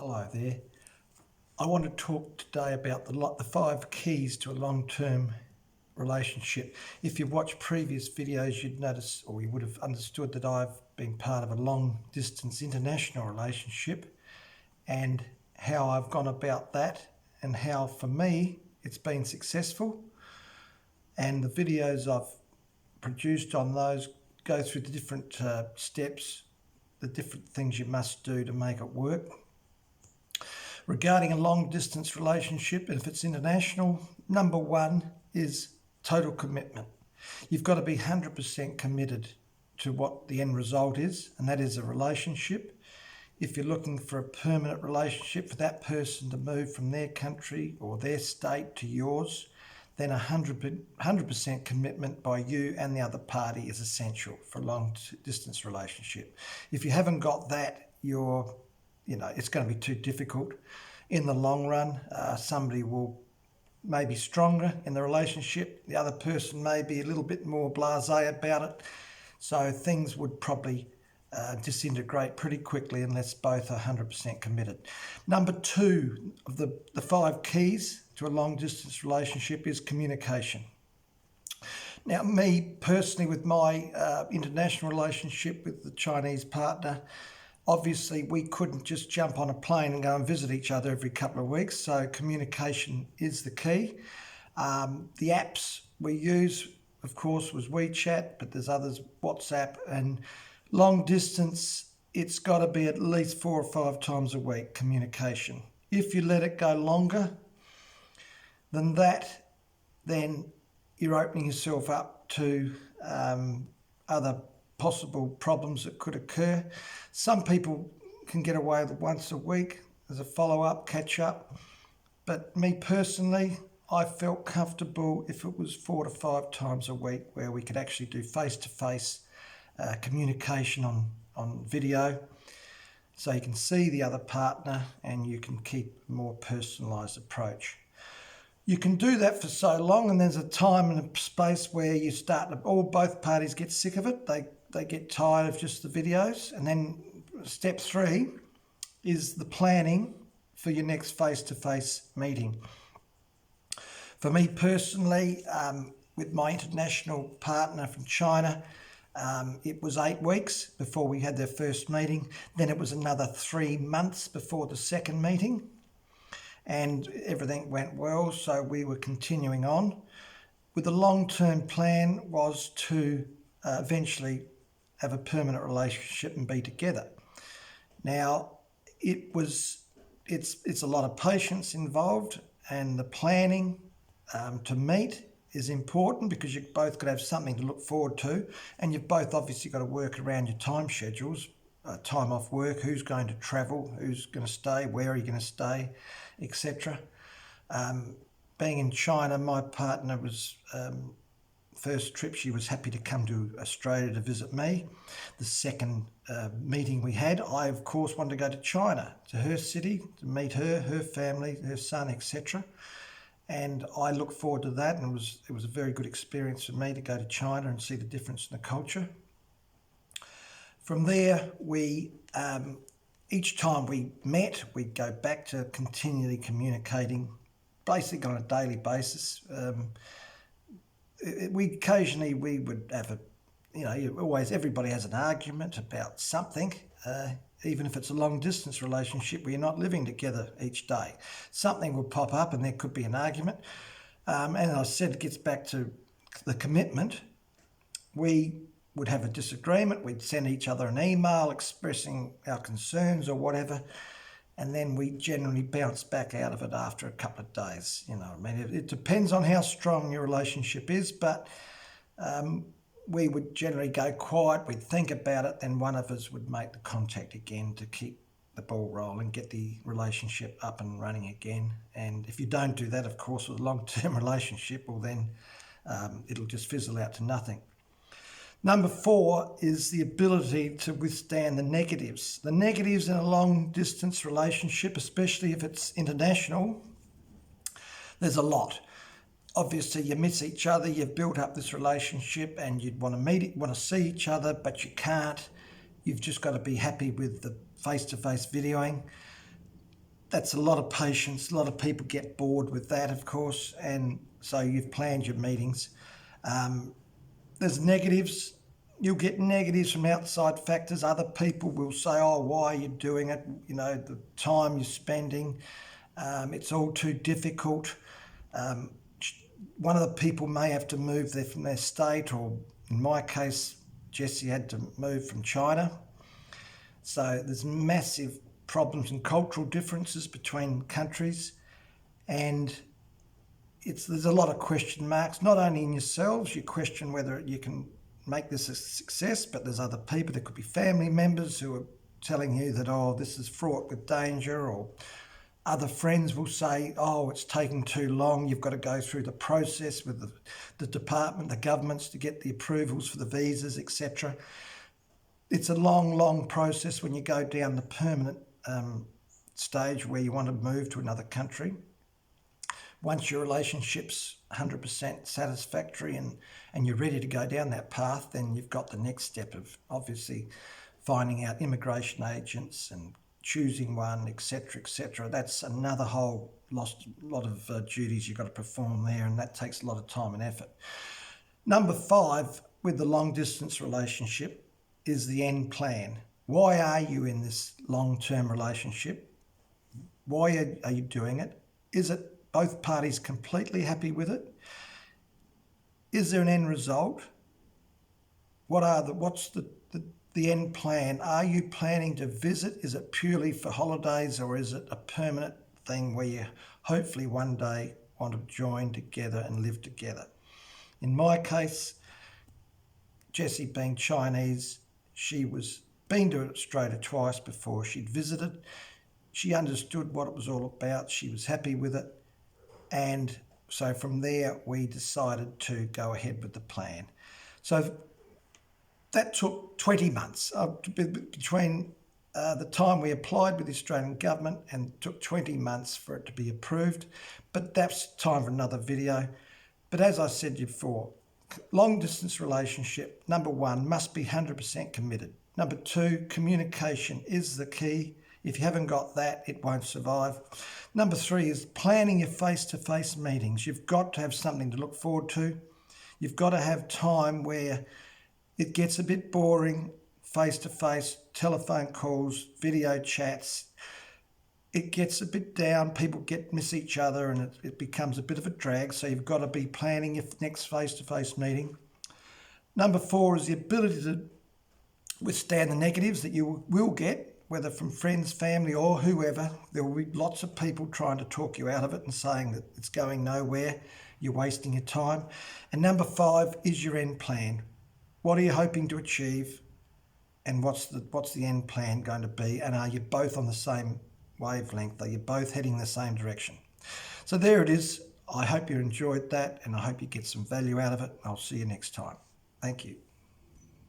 Hello there. I want to talk today about the 5 keys to a long-term relationship. If you've watched previous videos, you'd notice, or you would have understood, that I've been part of a long-distance international relationship and how I've gone about that and how, for me, it's been successful. And the videos I've produced on those go through the different steps, the different things you must do to make it work. Regarding a long distance relationship, and if it's international, number one is total commitment. You've got to be 100% committed to what the end result is, and that is a relationship. If you're looking for a permanent relationship, for that person to move from their country or their state to yours, then 100% commitment by you and the other party is essential for a long distance relationship. If you haven't got that, it's going to be too difficult. In the long run, somebody will may be stronger in the relationship. The other person may be a little bit more blasé about it. So things would probably disintegrate pretty quickly unless both are 100% committed. Number 2 of the 5 keys to a long distance relationship is communication. Now, me personally, with my international relationship with the Chinese partner, obviously we couldn't just jump on a plane and go and visit each other every couple of weeks, so communication is the key. The apps we use, of course, was WeChat, but there's others, WhatsApp, and long distance, it's got to be at least 4 or 5 times a week communication. If you let it go longer than that, then you're opening yourself up to other possible problems that could occur. Some people can get away with it once a week as a follow-up, catch-up. But me personally, I felt comfortable if it was 4 to 5 times a week where we could actually do face-to-face communication on video, so you can see the other partner and you can keep a more personalised approach. You can do that for so long, and there's a time and a space where you start to, both parties get sick of it. They get tired of just the videos. And then step 3 is the planning for your next face-to-face meeting. For me personally, with my international partner from China, it was 8 weeks before we had their first meeting. Then it was another 3 months before the second meeting. And everything went well, so we were continuing on. With the long-term plan was to eventually have a permanent relationship and be together. Now, it's a lot of patience involved, and the planning to meet is important because you've both got to have something to look forward to, and you've both obviously got to work around your time schedules, time off work, who's going to travel, who's going to stay, where are you going to stay, etc. Being in China, my partner was, first trip, she was happy to come to Australia to visit me. The second meeting we had, I of course wanted to go to China, to her city, to meet her family, her son, etc. And I look forward to that, and it was a very good experience for me to go to China and see the difference in the culture. From there, each time we met, we'd go back to continually communicating, basically on a daily basis. Occasionally we would have everybody has an argument about something, even if it's a long distance relationship where you're not living together each day. Something will pop up and there could be an argument. And I said it gets back to the commitment. We would have a disagreement, we'd send each other an email expressing our concerns or whatever, and then we generally bounce back out of it after a couple of days. It depends on how strong your relationship is, but we would generally go quiet, we'd think about it, then one of us would make the contact again to keep the ball rolling, get the relationship up and running again. And if you don't do that, of course, with a long-term relationship, well then it'll just fizzle out to nothing. Number 4 is the ability to withstand the negatives. The negatives in a long-distance relationship, especially if it's international, there's a lot. Obviously, you miss each other, you've built up this relationship and you'd want to see each other, but you can't. You've just got to be happy with the face-to-face videoing. that's a lot of patience. A lot of people get bored with that, of course, and so you've planned your meetings. There's negatives. You'll get negatives from outside factors. Other people will say, oh, why are you doing it? You know, the time you're spending, it's all too difficult. One of the people may have to move there from their state, or in my case, Jessie had to move from China. So there's massive problems and cultural differences between countries, and there's a lot of question marks, not only in yourselves. You question whether you can make this a success, but there's other people. There could be family members who are telling you that, oh, this is fraught with danger, or other friends will say, oh, it's taking too long. You've got to go through the process with the department, the governments, to get the approvals for the visas, etc. It's a long, long process when you go down the permanent stage where you want to move to another country. Once your relationship's 100% satisfactory and you're ready to go down that path, then you've got the next step of obviously finding out immigration agents and choosing one, etc., etc. That's another whole lot of duties you've got to perform there, and that takes a lot of time and effort. Number 5, with the long distance relationship, is the end plan. Why are you in this long-term relationship? Why are you doing it? Is it both parties completely happy with it? Is there an end result? What's the end plan? Are you planning to visit? Is it purely for holidays, or is it a permanent thing where you hopefully one day want to join together and live together? In my case, Jessie being Chinese, she was been to Australia twice before. She'd visited. She understood what it was all about. She was happy with it. And so from there, we decided to go ahead with the plan. So that took 20 months between the time we applied with the Australian government, and it took 20 months for it to be approved. But that's time for another video. But as I said before, long distance relationship, number 1, must be 100% committed. Number 2, communication is the key. If you haven't got that, it won't survive. Number 3 is planning your face-to-face meetings. You've got to have something to look forward to. You've got to have time where it gets a bit boring, face-to-face, telephone calls, video chats. It gets a bit down, people miss each other, and it becomes a bit of a drag. So you've got to be planning your next face-to-face meeting. Number 4 is the ability to withstand the negatives that you will get, whether from friends, family, or whoever. There will be lots of people trying to talk you out of it and saying that it's going nowhere, you're wasting your time. And number 5 is your end plan. What are you hoping to achieve, and what's the end plan going to be? And are you both on the same wavelength? Are you both heading the same direction? So there it is. I hope you enjoyed that, and I hope you get some value out of it. I'll see you next time. Thank you.